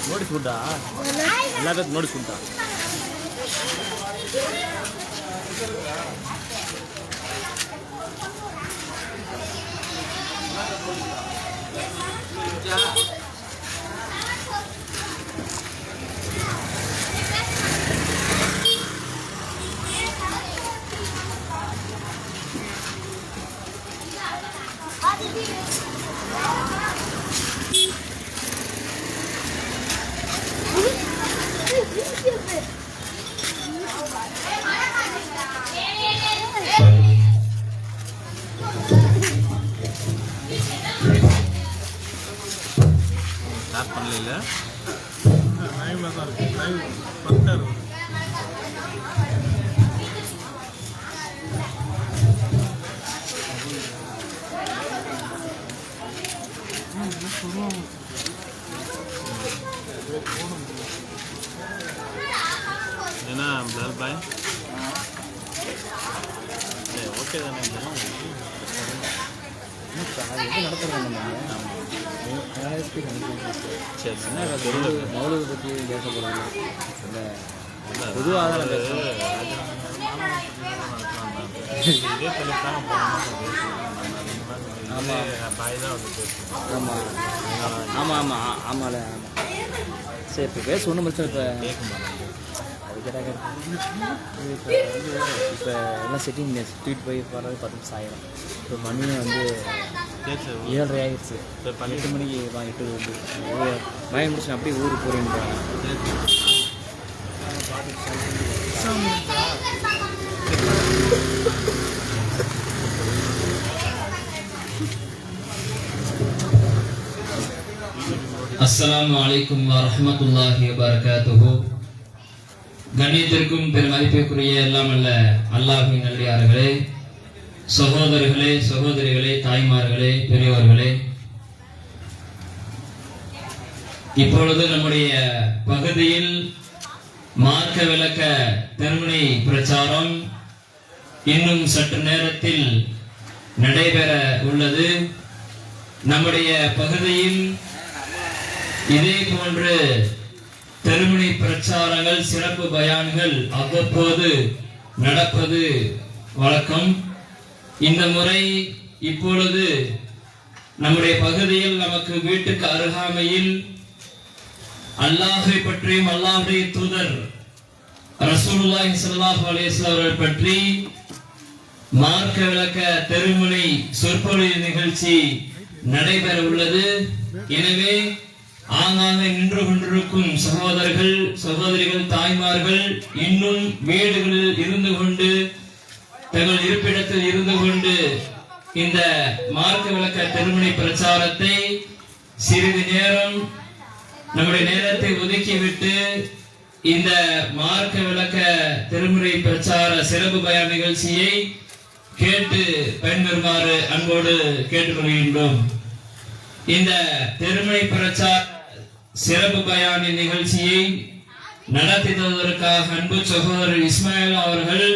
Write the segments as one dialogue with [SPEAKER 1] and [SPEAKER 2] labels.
[SPEAKER 1] ನೋಡಿಸ್ಬಿಟ್ಟಾ ಎಲ್ಲ ನೋಡಿಸ್ಬಿಟ್ಟ ஸ்டார்ட் பண்ணல லைவ்ல தான் இருக்கு லைவ் பண்ணிட்டாரு ஏன்னா பிளால் பாய் ஓகே தானே எது நடத்துகிறாங்க சரி மௌலவை பற்றி பேச போகிறாங்க இல்லை பொதுவாக இதே தலைப்பாக பாய் தான் வந்து பேசுவோம் ஆமாம் ஆமாம் ஆமாம் ஆமாம்ல ஆமாம் சரி இப்போ பேச ஒன்றும் பிரச்சனை இப்போ கேட்க மாட்டேன் அது கேட்டாங்க இப்போ வந்து இப்போ எல்லாம் செட்டிங் ட்வீட் போய் வர்றது 10 நிமிஷம் ஆயிரும் இப்போ மணியும் வந்து 7:30 ஆகிடுச்சு இப்போ 8 மணிக்கு வாங்கிட்டு வந்து மயம் முடிச்சு அப்படியே ஊருக்கு போகிறேன்றாங்க
[SPEAKER 2] அஸ்ஸலாமு அலைக்கும் வரஹ்மத்துல்லாஹி வபரகாத்துஹு. கண்ணியத்திற்கும் பெருமதிப்பிற்குரிய எல்லாம் அல்ல அல்லாஹ்வின் நல்லடியார்களே, சகோதரர்களே, சகோதரிகளே, தாய்மார்களே, பெரியவர்களே, இப்பொழுது நம்முடைய பகுதியில் மார்க்க விளக்க திருமணி பிரச்சாரம் இன்னும் சற்று நேரத்தில் நடைபெற உள்ளது. நம்முடைய பகுதியில் இதே போன்று திருமணி பிரச்சாரங்கள், சிறப்பு பயான்கள் அவ்வப்போது நடப்பது வழக்கம். இந்த முறை இப்பொழுது நம்முடைய பகுதியில் நமக்கு வீட்டுக்கு அருகாமையில் அல்லாஹை பற்றியும் அல்லாஹ்வுடைய தூதர் ரசூலுல்லாஹி ஸல்லல்லாஹு அலைஹி வஸல்லம் அவர்கள் பற்றி மார்க்க விளக்க திருமணி சொற்பொழிவு நிகழ்ச்சி நடைபெற உள்ளது. எனவே ஆங்காங்கே நின்று கொண்டிருக்கும் சகோதரர்கள், சகோதரிகள், தாய்மார்கள் இன்னும் வீடுகளில் இருந்து கொண்டு, தங்கள் இருப்பிடத்தில் இருந்து கொண்டு இந்த மார்க்க விளக்க திருமணி பிரச்சாரத்தை சிறிது நேரம் நம்முடைய நேரத்தை ஒதுக்கிவிட்டு இந்த மார்க்க விளக்க திருமணி பிரச்சார சிறப்பு பயான் நிகழ்ச்சியை கேட்டு பயன்பெறுமாறு அன்போடு கேட்டுக்கொள்கின்றோம். இந்த திருமணி பிரச்சார சிறப்பு பயான் நிகழ்ச்சியை நடத்தி தருவதற்காக அன்பு சகோதரர் இஸ்மாயில் அவர்கள்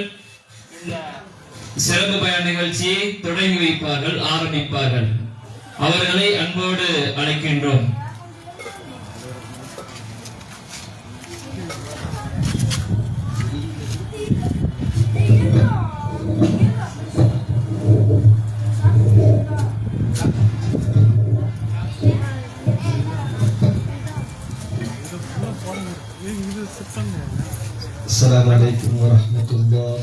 [SPEAKER 2] சிறப்பு பயான் நிகழ்ச்சியை தொடங்கி வைப்பார்கள், ஆரம்பிப்பார்கள். அவர்களை அன்போடு அழைக்கின்றோம்.
[SPEAKER 3] السلام عليكم ورحمة الله.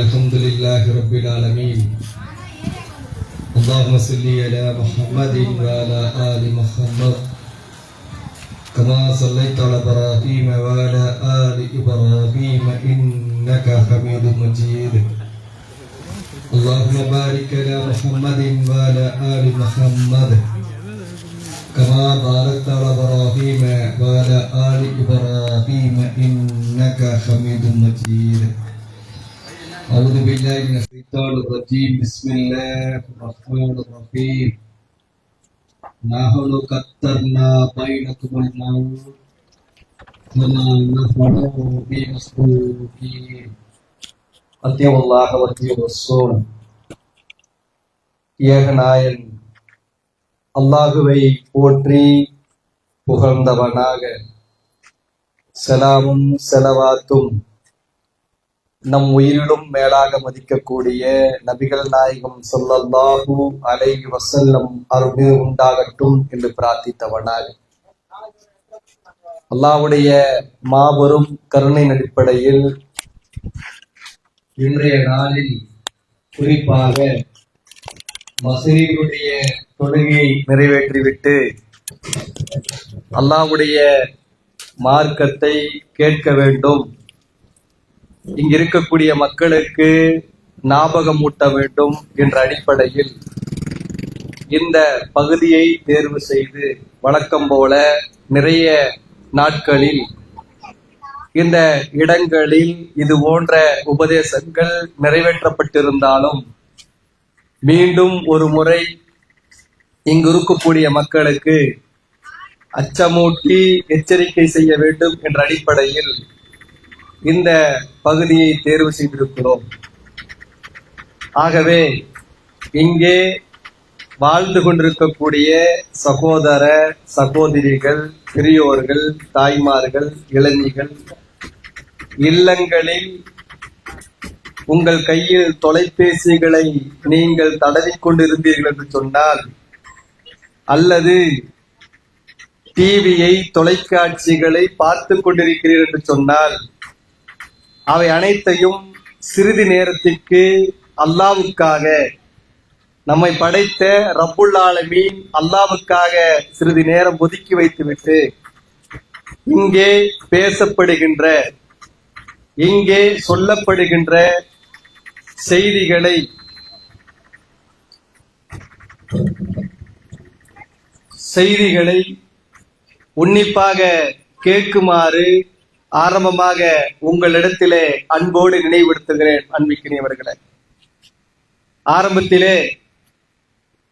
[SPEAKER 3] الحمد لله رب العالمين. اللهم صل على محمد وعلى آل محمد كما صليت على إبراهيم وعلى آل إبراهيم إنك حميد مجيد. اللهم بارك على محمد وعلى آل محمد كما باركت على إبراهيم وعلى آل إبراهيم إنك حميد مجيد. أعوذ بالله من الشيطان الرجيم. بسم الله الرحمن الرحيم. نحن قدرنا بينكم الموت وما نحن بمسبوقين. أطيعوا الله وأطيعوا الرسول. ஏகநாயன் அல்லாஹுவை போற்றி புகழ்ந்தவனாக சலாமும் செலவாத்தும் நம் உயிரிலும் மேலாக மதிக்கக்கூடிய நபிகள் நாயகம் ஸல்லல்லாஹு அலைஹி வஸல்லம் அருள் உண்டாகட்டும் என்று பிரார்த்தித்தவனாக அல்லாஹ்வுடைய மாபெரும் கருணையின் அடிப்படையில் இன்றைய நாளில் குறிப்பாக மஸ்ரிபுடைய தொழுகையை நிறைவேற்றிவிட்டு அல்லாஹ்வுடைய மார்க்கத்தை கேட்க வேண்டும், இங்கு இருக்கக்கூடிய மக்களுக்கு ஞாபகமூட்ட வேண்டும் என்ற அடிப்படையில் இந்த பகுதியை தேர்வு செய்து வழக்கம் போல நிறைய நாட்களில் இந்த இடங்களில் இது போன்ற உபதேசங்கள் நிறைவேற்றப்பட்டிருந்தாலும் மீண்டும் ஒரு முறை இங்கு இருக்கக்கூடிய மக்களுக்கு அச்சமூட்டி எச்சரிக்கை செய்ய வேண்டும் என்ற அடிப்படையில் இந்த பகுதியை தேர்வு செய்திருக்கிறோம். ஆகவே இங்கே வாழ்ந்து கொண்டிருக்கக்கூடிய சகோதர சகோதரிகள், பெரியோர்கள், தாய்மார்கள், இளைஞர்கள், இல்லங்களில் உங்கள் கையில் தொலைபேசிகளை நீங்கள் தடவிக்கொண்டிருந்தீர்கள் என்று சொன்னால், அல்லது டிவியை தொலைக்காட்சிகளை பார்த்து கொண்டிருக்கிறீர்கள் என்று சொன்னால், அவை அனைத்தையும் சிறிது நேரத்திற்கு அல்லாஹ்வுக்காக, நம்மை படைத்த ரப்புல் ஆலமீன் அல்லாஹ்வுக்காக சிறிது நேரம் ஒதுக்கி வைத்துவிட்டு இங்கே பேசப்படுகின்ற, இங்கே சொல்லப்படுகின்ற செய்திகளை உன்னிப்பாக கேட்குமாறு ஆரம்பமாக உங்களிடத்திலே அன்போடு நினைவுறுத்துகிறேன். அன்பிக்கினியவர்களே, ஆரம்பத்திலே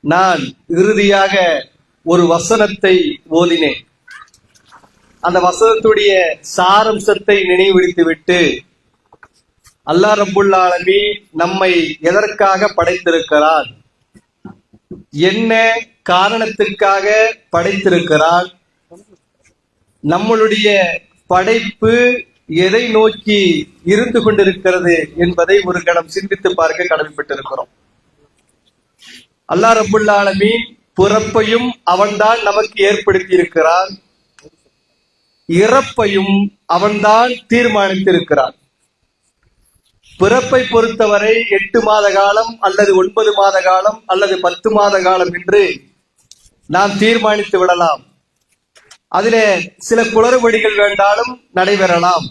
[SPEAKER 3] நான் இறுதியாக ஒரு வசனத்தை ஓதினேன். அந்த வசனத்துடைய சாரம்சத்தை நினைவுறுத்திவிட்டு, அல்லாஹ் ரப்புல் ஆலமீன் நம்மை எதற்காக படைத்திருக்கிறார், என்ன காரணத்திற்காக படைத்திருக்கிறார், நம்மளுடைய படைப்பு எதை நோக்கி இருந்து கொண்டிருக்கிறது என்பதை ஒரு கணம் சிந்தித்து பார்க்க கடமைப்பட்டிருக்கிறோம். அல்லாஹ் ரப்புல் ஆலமீன் பிறப்பையும் அவன்தான் நமக்கு ஏற்படுத்தி இருக்கிறான், இறப்பையும் அவன்தான் தீர்மானித்திருக்கிறான். பிறப்பை பொறுத்தவரை 8 மாத காலம் அல்லது 9 மாத காலம் அல்லது 10 மாத காலம் என்று நாம் தீர்மானித்து விடலாம். அதிலே சில குளறுபடிகள் வேண்டாலும் நடைபெறலாம்.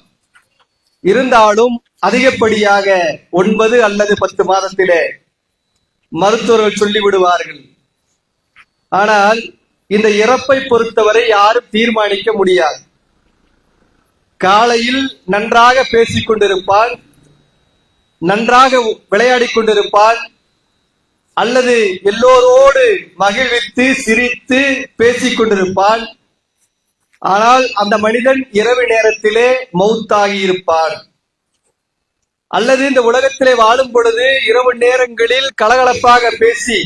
[SPEAKER 3] இருந்தாலும் அதிகப்படியாக 9 அல்லது 10 மாதத்திலே மருத்துவர்கள் சொல்லிவிடுவார்கள். ஆனால் இந்த இறப்பை பொறுத்தவரை யாரும் தீர்மானிக்க முடியாது. காலையில் நன்றாக பேசிக் கொண்டிருப்பான், நன்றாக விளையாடிக் கொண்டிருப்பான், அல்லது எல்லோரோடு மகிழ்வித்து சிரித்து பேசிக் கொண்டிருப்பான். ஆனால் அந்த மனிதன் இரவு நேரத்திலே மௌத்தாகி இருப்பான். அல்லது இந்த உலகத்திலே வாழும் பொழுது இரவு நேரங்களில் கலகலப்பாக பேசி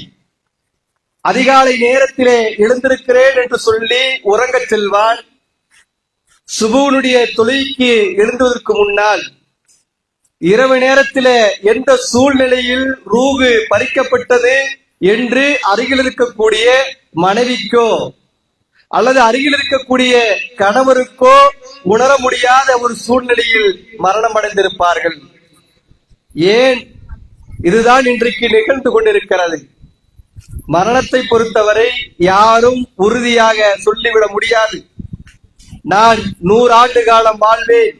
[SPEAKER 3] அதிகாலை நேரத்திலே எழுந்திருக்கிறேன் என்று சொல்லி உறங்கச் செல்வான். சுபூனுடைய தொழுகைக்கு எழுந்துவதற்கு முன்னால் இரவு நேரத்திலே எந்த சூழ்நிலையில் ரூகு பறிக்கப்பட்டது என்று அருகில் இருக்கக்கூடிய மனைவிக்கோ அல்லது அருகில் இருக்கக்கூடிய கணவருக்கோ உணர முடியாத ஒரு சூழ்நிலையில் மரணம் அடைந்திருப்பார்கள். ஏன்? இதுதான் இன்றைக்கு நிகழ்ந்து கொண்டிருக்கிறது. மரணத்தை பொறுத்தவரை யாரும் உறுதியாக சொல்லிவிட முடியாது. நான் 100 ஆண்டு காலம் வாழ்வேன்,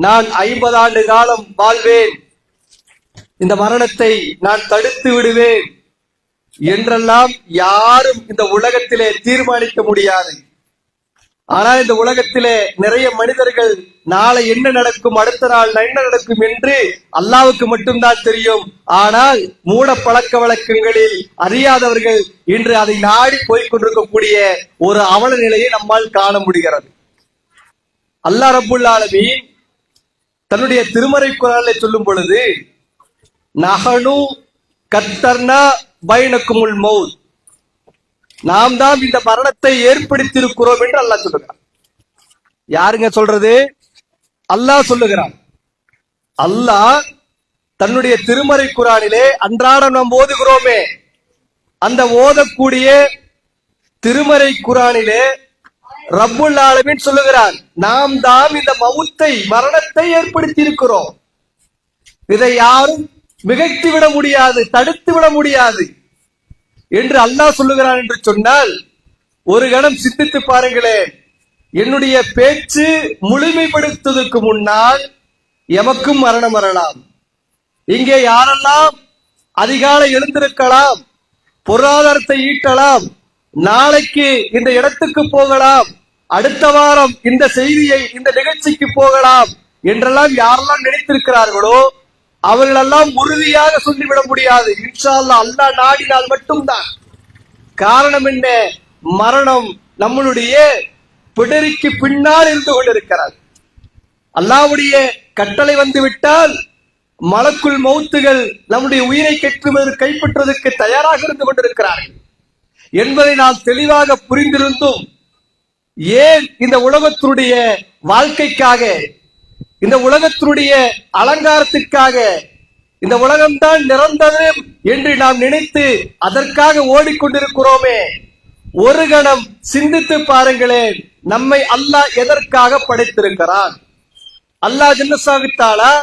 [SPEAKER 3] நான் 50 ஆண்டு காலம் வாழ்வேன், இந்த மரணத்தை நான் தடுத்து விடுவேன் என்றெல்லாம் யாரும் இந்த உலகத்திலே தீர்மானிக்க முடியாது. ஆனால் இந்த உலகத்திலே நிறைய மனிதர்கள் நாளை என்ன நடக்கும், அடுத்த நாள் என்ன நடக்கும் என்று அல்லாஹ்வுக்கு மட்டும்தான் தெரியும். ஆனால் மூட பழக்க வழக்கங்களில் அறியாதவர்கள் இன்று அதை நாடி போய்க் கொண்டிருக்கக்கூடிய ஒரு அவல நிலையை நம்மால் காண முடிகிறது. அல்லாஹ் ரப்புல் ஆலமீன் தன்னுடைய திருமறை குர்ஆனிலே சொல்லும் பொழுது, நஹனு கத்தர்னா பைனக்குமுல் மௌத்,
[SPEAKER 4] நாம் தான் இந்த மரணத்தை ஏற்படுத்தி இருக்கிறோம் என்று அல்லாஹ் சொல்லுகிறான். யாருங்க சொல்றது? அல்லாஹ் சொல்லுகிறான். அல்லாஹ் தன்னுடைய திருமறை குர்ஆனிலே அன்றாடம் நாம் ஓதுகிறோமே, அந்த ஓதக்கூடிய திருமறை குர்ஆனிலே ரப்புல் ஆலமீன் சொல்லுகிறான், நாம் தான் இந்த மவுத்தை மரணத்தை ஏற்படுத்தி இருக்கிறோம். இதை யாரும் மிகைத்து விட முடியாது, தடுத்து விட முடியாது என்று அல்லாஹ் சொல்லுகிறான் என்று சொன்னால், ஒரு கணம் சிந்தித்து பாருங்களேன். என்னுடைய பேச்சு முழுமைப்படுத்துவதற்கு முன்னால் எமக்கும் மரணம் வரலாம். இங்கே யாரெல்லாம் அதிகாலை எழுந்திருக்கலாம், பொருளாதாரத்தை ஈட்டலாம், நாளைக்கு இந்த இடத்துக்கு போகலாம், அடுத்த வாரம் இந்த செய்தியை இந்த நிகழ்ச்சிக்கு போகலாம் என்றெல்லாம் யாரெல்லாம் நினைத்திருக்கிறார்களோ அவர்களெல்லாம் உறுதியாக சொல்லிவிட முடியாது. இன்ஷா அல்லாஹ், அல்லாஹ் நாடினால் மட்டும்தான். காரணம் என்ன? மரணம் நம்மளுடைய பிடரிக்கு பின்னால் இருந்து கொண்டிருக்கிறது. அல்லாஹ்வுடைய கட்டளை வந்து விட்டால் மலக்குல் மௌத்துகள் நம்முடைய உயிரை கைப்பற்றுவதற்கு தயாராக இருந்து கொண்டிருக்கிறார்கள் என்பதை நாம் தெளிவாக புரிந்திருந்தும், ஏன் இந்த உலகத்தினுடைய வாழ்க்கைக்காக, இந்த உலகத்தினுடைய அலங்காரத்திற்காக, இந்த உலகம்தான் நிரந்தரம் என்று நாம் நினைத்து அதற்காக ஓடிக்கொண்டிருக்கிறோமே, ஒரு கணம் சிந்தித்து பாருங்களேன், நம்மை அல்லாஹ் எதற்காக படைத்திருக்கிறான்? அல்லாஹ் ஜல்லஷானஹு தஆலா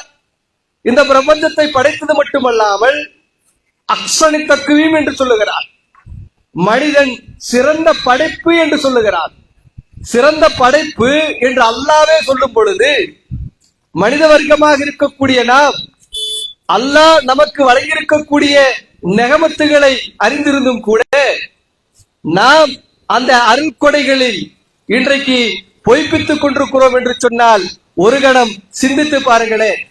[SPEAKER 4] இந்த பிரபஞ்சத்தை படைத்தது மட்டுமல்லாமல் அக்ஸனி தக்வீம் என்று சொல்லுகிறார். மனிதன் சிறந்த படைப்பு என்று சொல்லுகிறார். சிறந்த படைப்பு என்று அல்லாஹ்வே சொல்லும் பொழுது, மனித வர்க்கமாக இருக்கக்கூடிய நாம் அல்லாஹ் நமக்கு வழங்கியிருக்கக்கூடிய நிகமத்துகளை அறிந்திருந்தும் கூட நாம் அந்த அருள்கொடைகளில் இன்றைக்கு பொய்ப்பித்துக் கொண்டிருக்கிறோம் என்று சொன்னால் ஒரு கணம் சிந்தித்து பாருங்களேன்.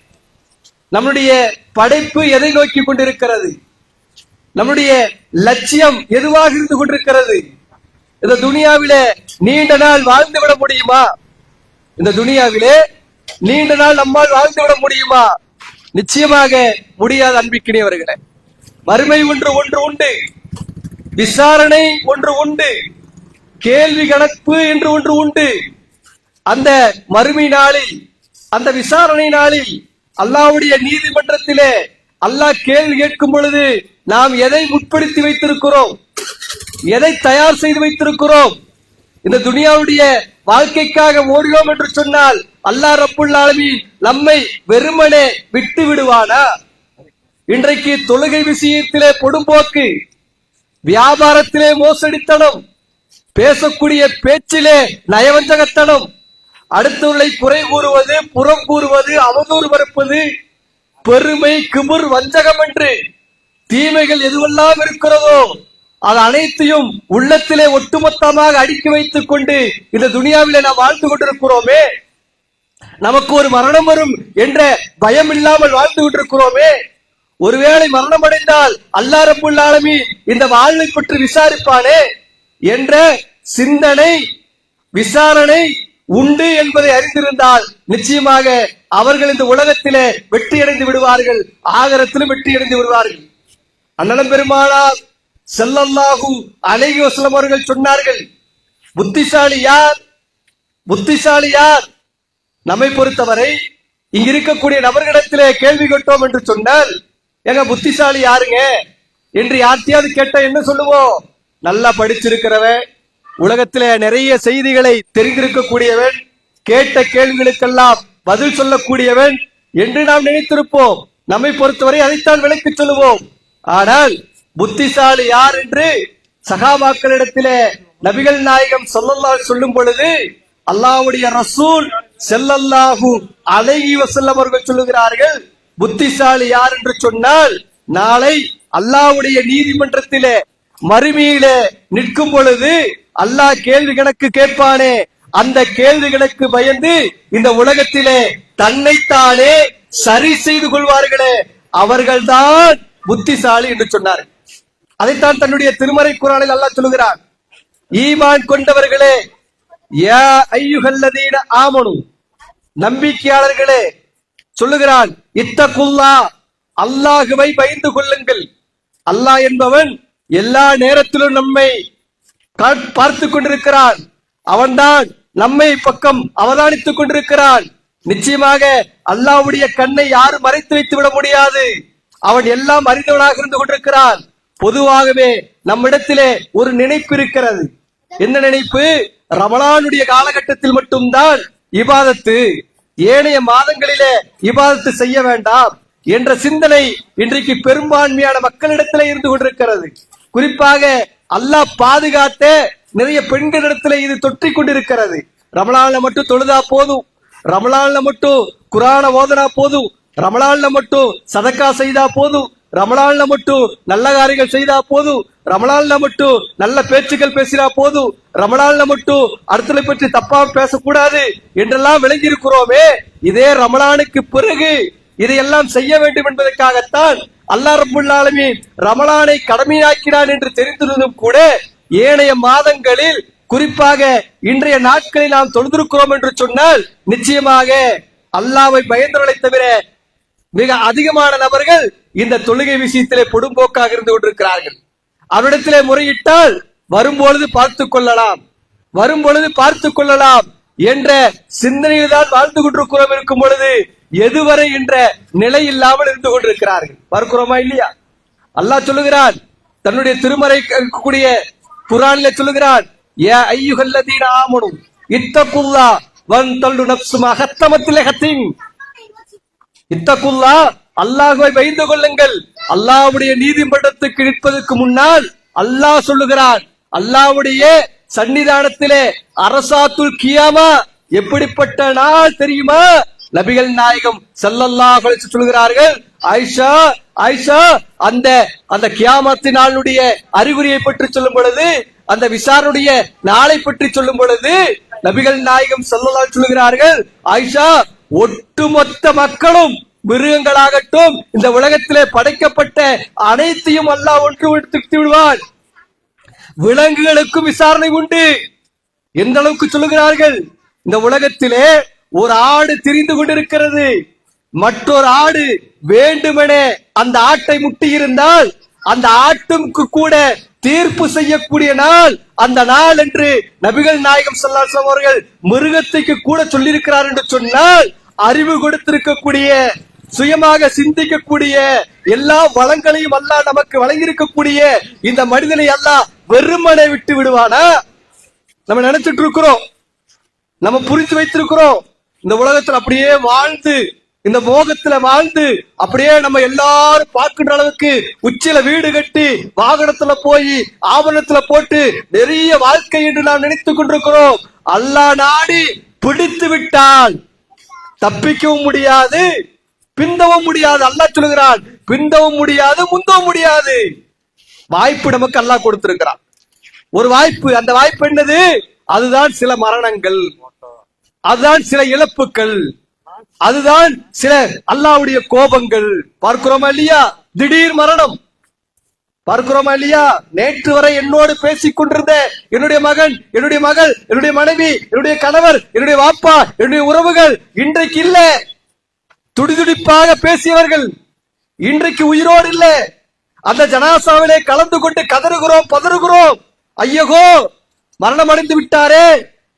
[SPEAKER 4] நம்முடைய படைப்பு எதை நோக்கி கொண்டிருக்கிறது? நம்முடைய லட்சியம் எதுவாக இருந்து கொண்டிருக்கிறது? இந்த துனியாவிலே நீண்ட நாள் வாழ்ந்து விட முடியுமா? இந்த துனியாவிலே நீண்ட நாள் நம்மால் வாழ்ந்து விட முடியுமா? நிச்சயமாக முடியாத அன்பிக்கினியவர்களே. மறுமை ஒன்று உண்டு, விசாரணை ஒன்று உண்டு, கேள்வி கணக்கு என்று ஒன்று உண்டு. அந்த மறுமை நாளில், அந்த விசாரணை நாளில் அல்லாஹ்வுடைய நீதிமன்றத்திலே அல்லாஹ் கேள்வி கேட்கும் பொழுது நாம் எதை முற்படுத்தி வைத்திருக்கிறோம், எதை தயார் செய்து வைத்திருக்கிறோம்? இந்த துனியாவுடைய வாழ்க்கைக்காக ஓடுகிறோம் என்று சொன்னால் அல்லாஹ் ரப்புல் ஆலமீன் நம்மை வெறுமனே விட்டு விடுவானா? இன்றைக்கு தொழுகை விஷயத்திலே பொடும்போக்கு, வியாபாரத்திலே மோசடித்தனம், பேசக்கூடிய பேச்சிலே நயவஞ்சகத்தனம், அடுத்தவர்களை குறை கூறுவது, புறம் கூறுவது, அவதூறு பரப்புவது, பெருமை, கிபுர், வஞ்சகம் என்று தீமைகள் எதுவெல்லாம் இருக்கிறதோ அது அனைத்தையும் உள்ளத்திலே ஒட்டுமொத்தமாக அடுக்கி வைத்துக் கொண்டு இந்த துனியாவிலே நாம் வாழ்ந்து கொண்டிருக்கிறோமே. நமக்கு ஒரு மரணம் வரும் என்ற பயம் இல்லாமல் வாழ்ந்து கொண்டிருக்கிறோமே. ஒருவேளை மரணம் அடைந்தால் அல்லாஹ் ரப்புல் ஆலமீன் இந்த வாழ்வை பற்றி விசாரிப்பானே என்ற சிந்தனை, விசாரணை உண்டு என்பதை அறிந்திருந்தால் நிச்சயமாக அவர்கள் இந்த உலகத்திலே வெற்றியடைந்து விடுவார்கள், ஆகரத்திலும் வெற்றியடைந்து விடுவார்கள். அண்ணலம் பெருமானார் ஸல்லல்லாஹு அலைஹி வஸல்லம் அவர்கள் சொன்னார்கள், புத்திசாலி யார்? புத்திசாலி யார்? நம்மை பொறுத்தவரை இங்க இருக்கக்கூடிய நபர்களிடத்திலே கேள்வி கேட்டோம் என்று சொன்னால், எங்க புத்திசாலி யாருங்க என்று யார்த்தையாவது கேட்ட என்ன சொல்லுவோம்? நல்லா படிச்சிருக்கிறவன், உலகத்திலே நிறைய செய்திகளை தெரிந்திருக்கக்கூடியவன், கேட்ட கேள்விகளுக்கெல்லாம் பதில் சொல்லக்கூடியவன் என்று நாம் நினைத்திருப்போம். நம்மை பொறுத்தவரை அதைத்தான் விளக்கி சொல்லுவோம். ஆனால் புத்திசாலி யார் என்று சகாபாக்களிடத்திலே நபிகள் நாயகம் ஸல்லல்லாஹு சொல்லும் பொழுது அல்லாஹ்வுடைய ரசூல் ஸல்லல்லாஹு அலைஹி வஸல்லம் அவர்கள் சொல்லுகிறார்கள், புத்திசாலி யார் என்று சொன்னால், நாளை அல்லாஹ்வுடைய நீதிமன்றத்திலே மறுமையிலே நிற்கும் பொழுது அல்லாஹ் கேள்வி கணக்கு கேட்பானே, அந்த கேள்வி கணக்கு பயந்து இந்த உலகத்திலே தன்னைத்தானே சரி செய்து கொள்வார்களே, அவர்கள்தான் புத்திசாலி என்று சொன்னார். அதைத்தான் தன்னுடைய திருமறை குர்ஆனில் அல்லாஹ் சொல்லுகிறான், ஈமான் கொண்டவர்களே, யா அய்யுஹல்லதீன ஆமனு, நம்பிக்கையாளர்களே சொல்லுகிறான், இத்தகுல்லா, அல்லாஹ்வை பயந்து கொள்ளுங்கள். அல்லாஹ் என்பவன் எல்லா நேரத்திலும் நம்மை பார்த்து கொண்டிருக்கிறான். அவன்தான் நம்மை பக்கம் அவதானித்துக் கொண்டிருக்கிறான். நிச்சயமாக அல்லாஹ்வுடைய கண்ணை யாரும் மறைத்து வைத்து விட முடியாது. அவன் எல்லாம் அறிந்தவனாக இருந்து கொண்டிருக்கிறான். பொதுவாகவே நம்மிடத்திலே ஒரு நினைப்பு இருக்கிறது. என்ன நினைப்பு? ரமலானுடைய காலகட்டத்தில் மட்டும்தான் இபாதத்து, ஏனைய மாதங்களிலே இபாதத்து செய்ய வேண்டாம் என்ற சிந்தனை இன்றைக்கு பெரும்பான்மையான மக்களிடத்திலே இருந்து கொண்டிருக்கிறது. குறிப்பாக அல்லாஹ் பாதுகாத்த நிறைய பெண்களிடத்திலே இது தொற்றிக் கொண்டிருக்கிறது. ரமலான்ல மட்டும் தொழுதா போதும், ரமலான்ல மட்டும் குர்ஆன ஓதுனா போதும், ரமலான்ல மட்டும் சதக்கா செய்தா போதும், ரமலான்ல மட்டும் நல்ல காரியங்கள் செய்தா போதும், ரமலான்ல மட்டும் நல்ல பேச்சுக்கள் பேசினா போதும், ரமலான்ல மட்டும் அடுத்தலை பற்றி தப்பா பேசக்கூடாது என்றெல்லாம் விளங்கி இருக்கிறோமே. இதே ரமலானுக்கு பிறகு இதையெல்லாம் செய்ய வேண்டும் என்பதற்காகத்தான் அல்லாஹ் ரப்புல் ஆலமீன் ரமலானை கடமையாக்கினான் என்று தெரிந்திருந்தும் கூட ஏனைய மாதங்களில், குறிப்பாக இன்றைய நாட்களில் நாம் தொழுதிருக்கிறோம் என்று சொன்னால் நிச்சயமாக அல்லாஹ்வை பயந்தவர்களை தவிர மிக அதிகமான நபர்கள் இந்த தொழுகை விஷயத்திலே பொடும்போக்காக இருந்து கொண்டிருக்கிறார்கள். அவரிடத்திலே முறையிட்டால் வரும்பொழுது பார்த்துக் கொள்ளலாம் என்ற சிந்தனையில் தான் வாழ்ந்து கொண்டிருக்கிறோம். இருக்கும் பொழுது எதுவரை என்ற நிலை இல்லாமல் இருந்து கொண்டிருக்கிறார்கள். பார்க்கிறோமா இல்லையா? அல்லாஹ் சொல்லுகிறான், தன்னுடைய திருமறை கூடிய குர்ஆனிலே சொல்லுகிறான், யா அய்யுஹல்லதீன ஆமனு இத்தகுல்லாஹ் வன்தல்லு நஃப்ஸுமா ஹத்தமத்தில் ஹத்தீம். இத்தகுல்லாஹ், அல்லாஹ்வை பயந்து கொள்ளுங்கள். அல்லாஹ்வுடைய நீதிமன்றத்துக்கு நிற்பதற்கு முன்னால் அல்லாஹ் சொல்லுகிறான், அல்லாஹ்வுடைய சன்னிதானத்திலே அரசாத்துல் கியாமா எப்படிப்பட்ட நாள் தெரியுமா? நபிகள் நாயகம் ஸல்லல்லாஹு அலைஹி வஸல்லம் சொல்கிறார்கள், ஆயிஷா அந்த கியாமத்தின் நாளுடைய அறிகுறியை பற்றி சொல்லும் பொழுது, அந்த விசாரணைய நாளை பற்றி சொல்லும் பொழுது நபிகள் நாயகம் ஸல்லல்லாஹு அலைஹி சொல்கிறார்கள், ஆயிஷா, ஒட்டுமொத்த மக்களும் மிருகங்களாகட்டும் இந்த உலகத்திலே படைக்கப்பட்ட அனைத்தையும் அல்லாஹ் ஒன்று எடுத்து விடுவான். விலங்குகளுக்கும் விசாரணை உண்டு. எந்த அளவுக்கு சொல்லுகிறார்கள்? இந்த உலகத்திலே ஒரு ஆடு திரிந்து கொண்டிருக்கிறது. மற்றொரு ஆடு வேண்டுமென அந்த ஆட்டை முட்டி இருந்தால் அந்த ஆட்டுக்கு கூட தீர்ப்பு செய்யக்கூடிய நாள் அந்த நாள் என்று நபிகள் நாயகம் ஸல்லல்லாஹு அலைஹி வஸல்லம் அவர்கள் மிருகத்துக்கு கூட சொல்லியிருக்கிறார் என்று சொன்னால், அறிவு கொடுத்திருக்கக்கூடிய, சுயமாக சிந்திக்கக்கூடிய, எல்லா வளங்களையும் அல்லாஹ் நமக்கு வழங்கியிருக்கக்கூடிய இந்த மனிதனை அல்லாஹ் வெறுமனை விட்டு விடுவானா? நம்ம நினைச்சிட்டு இருக்கிறோம், நம்ம புரிந்து வைத்திருக்கிறோம். இந்த உலகத்துல அப்படியே வாழ்ந்து, இந்த மோகத்துல வாழ்ந்து, அப்படியே நம்ம எல்லாரும் பார்க்கின்ற அளவுக்கு உச்சில வீடு கட்டி, வாகனத்துல போய், ஆவணத்துல போட்டு நிறைய வாழ்க்கை என்று நாம் நினைத்துக் கொண்டிருக்கிறோம். அல்லாஹ் நாடி பிடித்து விட்டால் தப்பிக்கவும் முடியாது, பிந்தவும் முடியாது. அல்லாஹ் சொல்லுகிறான், பிந்தவும் முடியாது, முந்தவும் முடியாது. வாய்ப்பு நமக்கு அல்லாஹ் கொடுத்திருக்கிறான், ஒரு வாய்ப்பு. அந்த வாய்ப்பு என்னது? அதுதான் சில மரணங்கள், அதுதான் சில இழப்புகள், அதுதான் சில அல்லாஹ்வுடைய கோபங்கள். பார்க்கிறோமா இல்லையா? திடீர் மரணம் பார்க்கிறோமா இல்லையா? நேற்று வரை என்னோடு பேசிக் கொண்டிருந்த என்னுடைய மகன், என்னுடைய மகள், என்னுடைய மனைவி, என்னுடைய கணவர், என்னுடைய வாப்பா, என்னுடைய உறவுகள் இன்றைக்கு இல்ல. துடிதுடிப்பாக பேசியவர்கள் இன்றைக்கு உயிரோடு இல்ல. அந்த ஜனாசாவிலே கலந்து கொண்டு கதறுகிறோம், பதறுகிறோம். ஐயகோ, மரணம் அடைந்து விட்டாரே,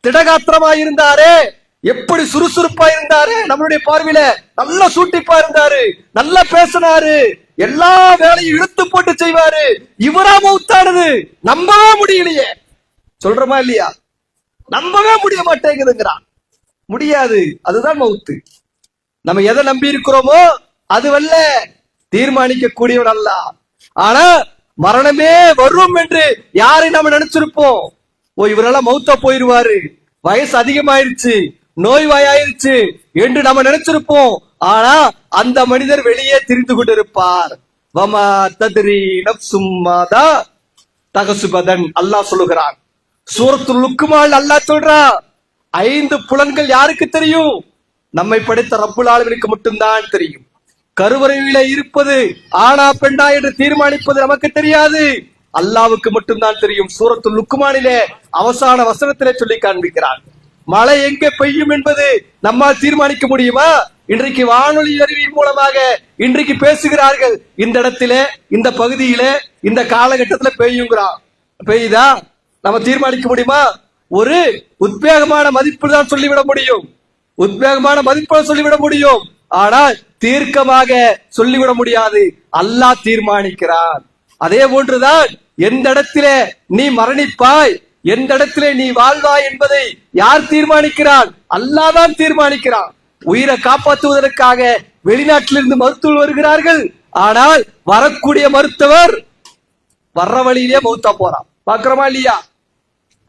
[SPEAKER 4] திடகாத்திரமாய் இருந்தாரே, எப்படி சுறுசுறுப்பா இருந்தாரு, நம்மளுடைய பார்வையில நல்லா சூட்டிப்பா இருந்தாரு, நல்லா பேசினாரு, எல்லா வேலையும் இழுத்து போட்டு செய்வாரு, இவரா மௌத்தானது நம்பவே முடியலையே. சொல்றமா இல்லையா? நம்பவே முடிய மாட்டேங்குதுங்கிறான். முடியாது, அதுதான் மௌத்து. நம்ம எதை நம்பி இருக்கிறோமோ அதுவல்ல தீர்மானிக்க கூடியவன் அல்ல. ஆனா மரணமே வரும் என்று யாரை நாம நினைச்சிருப்போம்? ஓ, இவரெல்லாம் மௌத்தா போயிருவாரு, வயசு அதிகமாயிருச்சு, நோய்வாயிருச்சு என்று நம்ம நினைச்சிருப்போம். ஆனா அந்த மனிதர் வெளியே திரிந்து கொண்டிருப்பார். வமா தத்ரி நஃப்சும் மாதா தகசுபதன். அல்லாஹ் சொல்லுகிறான், சூரத்துல் லுக்மான் அல்லாஹ் சொல்றான், 5 புலன்கள் யாருக்கு தெரியும்? நம்மை படைத்த ரப்புல் ஆலமீனுக்கு மட்டும்தான் தெரியும். கருவறையில இருப்பது ஆனா பெண்ணா என்று தீர்மானிப்பது நமக்கு தெரியாது, அல்லாஹ்வுக்கு மட்டும்தான் தெரியும். சூரத்துல் லுக்மானிலே அவசான வசனத்திலே சொல்லி காண்பிக்கிறான். மழை எங்கே பெய்யும் என்பது நம்மால் தீர்மானிக்க முடியுமா? இன்றைக்கு வானொலி அறிவின் மூலமாக இன்றைக்கு பேசுகிறார்கள், இந்த இடத்திலே, இந்த பகுதியிலே, இந்த காலகட்டத்தில் பெய்யுங்கிறான். பெய்யுதா? நம்ம தீர்மானிக்க முடியுமா? ஒரு உத்வேகமான மதிப்பு தான் சொல்லிவிட முடியும், உத்வேகமான மதிப்பு சொல்லிவிட முடியும். ஆனால் தீர்க்கமாக சொல்லிவிட முடியாது. அல்லாஹ் தீர்மானிக்கிறான். அதே போன்றுதான் எந்த இடத்திலே நீ மரணிப்பாய், எந்த இடத்திலே நீ வாழ்வாய் என்பதை யார் தீர்மானிக்கிறான்? அல்லாஹ் தான் தீர்மானிக்கிறான். உயிரை காப்பாற்றுவதற்காக வெளிநாட்டிலிருந்து மருத்துவர் வருகிறார்கள். ஆனால் வரக்கூடிய மருத்துவர் வர்ற வழியிலே மௌத்தா போறான். பாக்குறோமா இல்லையா?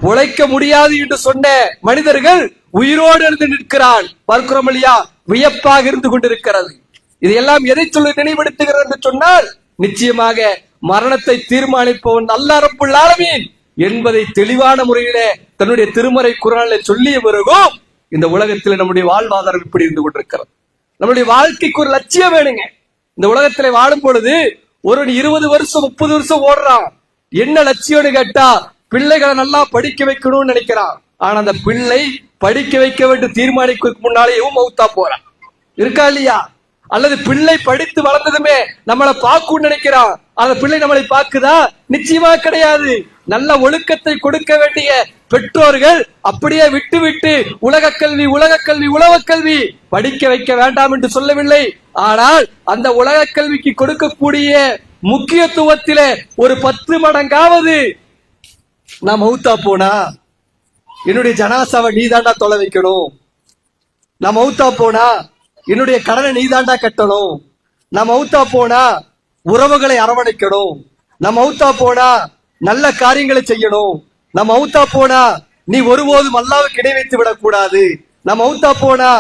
[SPEAKER 4] பொழைக்க முடியாது என்று சொன்ன மனிதர்கள் உயிரோடு இருந்து நிற்கிறான். பார்க்கிறோம் இல்லையா? வியப்பாக இருந்து கொண்டிருக்கிறது. இதையெல்லாம் எதை சொல்லி நினைவுபடுத்துகிறது என்று சொன்னால், நிச்சயமாக மரணத்தை தீர்மானிப்பவன் அல்லாஹ் ரப்புல் ஆலமீன் என்பதை தெளிவான முறையிலே தன்னுடைய திருமறை குர்ஆனிலே சொல்லிய பிறகும் இந்த உலகத்தில் நம்முடைய வாழ்வாதாரம் இப்படி இருந்து கொண்டிருக்கிறது. நம்முடைய வாழ்க்கைக்கு ஒரு லட்சியம் வேணுங்க. இந்த உலகத்திலே வாழும் பொழுது ஒரு 20 வருஷம் 30 வருஷம் ஓடுறான். என்ன லட்சியம்னு கேட்டா, பிள்ளைகளை நல்லா படிக்க வைக்கணும்னு நினைக்கிறான். ஆனா அந்த பிள்ளை படிக்க வைக்க வேண்டும் தீர்மானிக்கிறதுக்கு முன்னாலே மௌத்தா போறான். இருக்கா இல்லையா? அல்லது பிள்ளை படித்து வளர்ந்ததுமே நம்மளை பார்க்கணும்னு நினைக்கிறான். அந்த பிள்ளை நம்மளை பார்க்குதா? நிச்சயமா கிடையாது. நல்ல ஒழுக்கத்தை கொடுக்க வேண்டிய பெற்றோர்கள் அப்படியே விட்டு விட்டு உலக கல்வி உலக கல்வி உலக கல்வி படிக்க வைக்க வேண்டாம் என்று சொல்லவில்லை. ஆனால் அந்த உலக கல்விக்கு கொடுக்கக்கூடிய முக்கியத்துவத்திலே ஒரு 10 மடங்காவது நான் மௌத்தா போனா என்னுடைய ஜனாசாவை நீதாண்டா தொலை வைக்கணும், நான் மௌத்தா போனா என்னுடைய கடனை நீதாண்டா கட்டணும், நான் மௌத்தா போனா உறவுகளை அரவணைக்கணும், நான் மௌத்தா போனா நல்ல காரியங்களை செய்யணும், நான் மௌத்தா போனா நீ ஒருபோதும் அல்லாஹ்வுக்கு இணை வைத்து விடக்கூடாது, நான் மௌத்தா போனா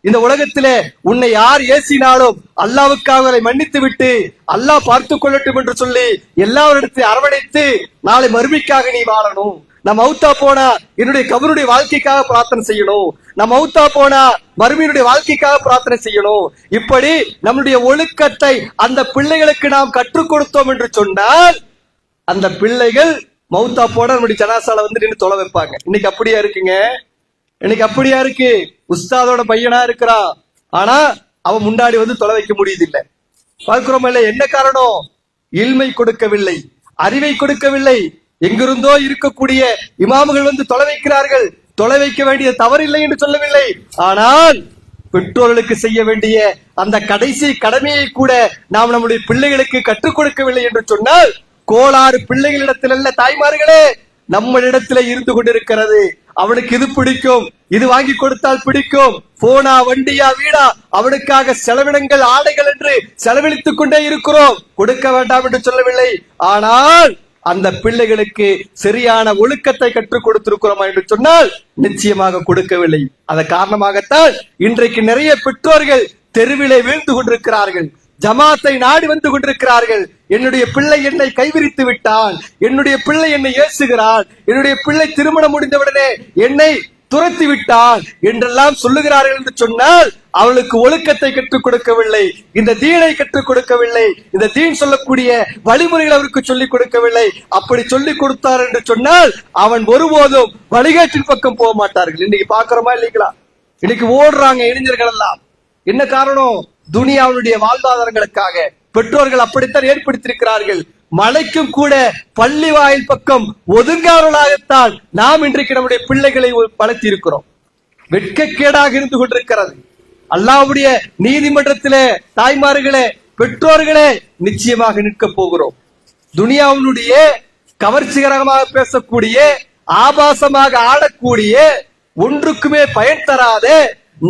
[SPEAKER 4] இந்த உலகத்திலே உன்னை யார் ஏசினாலும் அல்லாஹ்வுக்காக மன்னித்து விட்டு அல்லாஹ் பார்த்து கொள்ளட்டும் என்று சொல்லி எல்லாரிடத்தையும் அரவணைத்து நாளை மறுமைக்காக நீ வாழணும், நம்ம மௌத்தா போனா என்னுடைய கபருடைய வாழ்க்கைக்காக பிரார்த்தனை செய்யணும், நம்ம மௌத்தா போனா மறுமையினுடைய வாழ்க்கைக்காக பிரார்த்தனை செய்யணும். இப்படி நம்முடைய ஒழுக்கத்தை அந்த பிள்ளைகளுக்கு நாம் கற்றுக் கொடுத்தோம் என்று சொன்னால் அந்த பிள்ளைகள் மௌத்தா போனா நம்முடைய ஜனாசால வந்து நின்று தொலை வைப்பாங்க. இன்னைக்கு அப்படியா இருக்குங்க? இன்னைக்கு அப்படியா இருக்கு? உஸ்தாதோட பையனா இருக்கிறான், ஆனா அவன் முன்னாடி வந்து தொலை வைக்க முடியுதில்லை. பார்க்கிறோம் இல்ல? என்ன காரணம்? இல்மை கொடுக்கவில்லை, அறிவை கொடுக்கவில்லை. எங்கிருந்தோ இருக்கக்கூடிய இமாமுகள் வந்து தொலை வைக்கிறார்கள். தொலை வைக்க வேண்டிய தவறில்லை என்று சொல்லவில்லை. ஆனால் பெற்றோர்களுக்கு செய்ய வேண்டிய அந்த கடைசி கடமையை கூட நாம் நம்முடைய பிள்ளைகளுக்கு கற்றுக் கொடுக்கவில்லை என்று சொன்னால் கோளாறு பிள்ளைகளிடத்தில் அல்ல தாய்மார்களே, நம்மளிடத்திலே இருந்து கொண்டிருக்கிறது. அவனுக்கு இது பிடிக்கும், இது வாங்கி கொடுத்தால் பிடிக்கும், போனா வண்டியா வீடா அவனுக்காக செலவினங்கள் ஆடைகள் என்று செலவழித்துக் கொண்டே இருக்கிறோம். கொடுக்க வேண்டாம் என்று சொல்லவில்லை. ஆனால் அந்த பிள்ளைகளுக்கு சரியான ஒழுக்கத்தை கற்றுக் கொடுத்திருக்கிறோமா என்று சொன்னால் நிச்சயமாக கொடுக்கவில்லை. அதன் காரணமாகத்தான் இன்றைக்கு நிறைய பெற்றோர்கள் தெருவிலே வீழ்ந்து கொண்டிருக்கிறார்கள், ஜமாத்தை நாடி வந்து கொண்டிருக்கிறார்கள். என்னுடைய பிள்ளை என்னை கைவிரித்து விட்டான், என்னுடைய பிள்ளை என்னை ஏசுகிறான், என்னுடைய பிள்ளை திருமணம் முடிந்தவுடனே என்னை துரத்தி விட்டான் என்றெல்லாம் சொல்லுகிறார்கள் என்று சொன்னால் அவளுக்கு ஒழுக்கத்தை கற்றுக் கொடுக்கவில்லை, இந்த தீனை கற்றுக் கொடுக்கவில்லை, இந்த தீன் சொல்லக்கூடிய வழிமுறைகள் அவருக்கு சொல்லிக் கொடுக்கவில்லை. அப்படி சொல்லிக் கொடுத்தார் என்று சொன்னால் அவன் ஒருபோதும் வழிகாட்டின் பக்கம் போக மாட்டார்கள். இன்னைக்கு பாக்குறோமா இல்லைங்களா? இன்னைக்கு ஓடுறாங்க இளைஞர்கள் எல்லாம். என்ன காரணம்? துனியாவுடைய வாழ்வாதாரங்களுக்காக. பெற்றோர்கள் அப்படித்தான் ஏற்படுத்தியிருக்கிறார்கள். மலைக்கும் கூட பள்ளி வாயில் பக்கம் ஒதுங்காரர்களாகத்தான் நாம் இன்றைக்கு நம்முடைய பிள்ளைகளை வளர்த்தி இருக்கிறோம். வெட்கக்கேடாக இருந்து கொண்டிருக்கிறது. அல்லாஹ்வுடைய நீதிமன்றத்திலே தாய்மார்களே, பெற்றோர்களே, நிச்சயமாக நிற்க போகிறோம். துனியாவுடைய கவர்ச்சிகரமாக பேசக்கூடிய, ஆபாசமாக ஆடக்கூடிய, ஒன்றுக்குமே பயன் தராத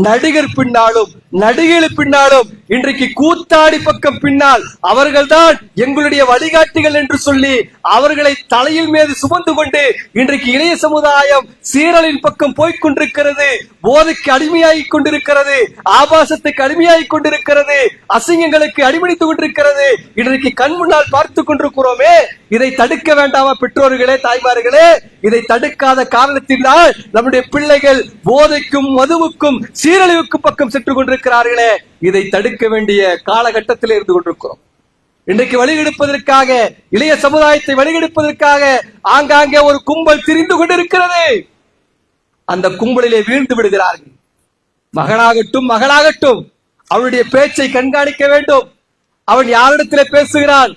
[SPEAKER 4] நடிகர் பின்னாலும் நடிகைகள் பின்னாலும் இன்றைக்கு கூத்தாடி பக்கம் பின்னால் அவர்கள்தான் எங்களுடைய வழிகாட்டிகள் என்று சொல்லி அவர்களை தலையில் மீது சுமந்து கொண்டு இன்றைக்கு இளைய சமுதாயம் சீரலின் பக்கம் போய்கொண்டிருக்கிறது, போதைக்கு அடிமையாகி கொண்டிருக்கிறது, ஆபாசத்துக்கு அடிமையாகி கொண்டிருக்கிறது, அசிங்கங்களுக்கு அடிமடித்துக் கொண்டிருக்கிறது. இன்றைக்கு கண் முன்னால் பார்த்து கொண்டிருக்கிறோமே. இதை தடுக்க வேண்டாமா பெற்றோர்களே, தாய்மார்களே? இதை தடுக்காத காரணத்தினால் நம்முடைய பிள்ளைகள் போதைக்கும் மதுவுக்கும் சீரழிவுக்கு பக்கம் சென்று கொண்டிருக்கிறார்களே. இதை தடுக்க வேண்டிய காலகட்டத்தில் இருந்து கொண்டிருக்கிறோம். இன்றைக்கு வழிகெடுப்பதற்காக, இளைய சமுதாயத்தை வழிகெடுப்பதற்காக ஆங்காங்கே ஒரு கும்பல் திரிந்து கொண்டிருக்கிறது. அந்த கும்பலிலே வீழ்ந்து விடுகிறார்கள். மகனாகட்டும் மகளாகட்டும் அவனுடைய பேச்சை கண்காணிக்க வேண்டும். அவன் யாரிடத்திலே பேசுகிறான்,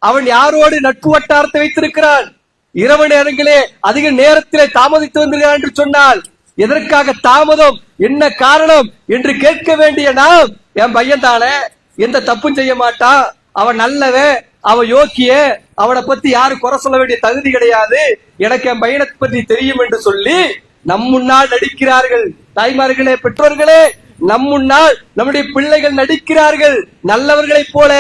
[SPEAKER 4] அவன் யாரோடு நட்பு வட்டாரத்தை வைத்திருக்கிறான், இரவு நேரங்களே அதிக நேரத்திலே தாமதித்து வந்திருக்கிறார் என்று சொன்னால் எதற்காக தாமதம், என்ன காரணம் என்று கேட்க வேண்டிய நாம், என் பையன் தானே, எந்த தப்பும் செய்ய மாட்டான், அவன் நல்லவன், அவன் யோக்கிய, அவனை பத்தி யாரும் குறை சொல்ல வேண்டிய தகுதி கிடையாது, எனக்கு என் பையனை பத்தி தெரியும் என்று சொல்லி நம் முன்னால் நடிக்கிறார்கள். தாய்மார்களே, பெற்றோர்களே, நம் முன்னால் நம்முடைய பிள்ளைகள் நடிக்கிறார்கள் நல்லவர்களைப் போல.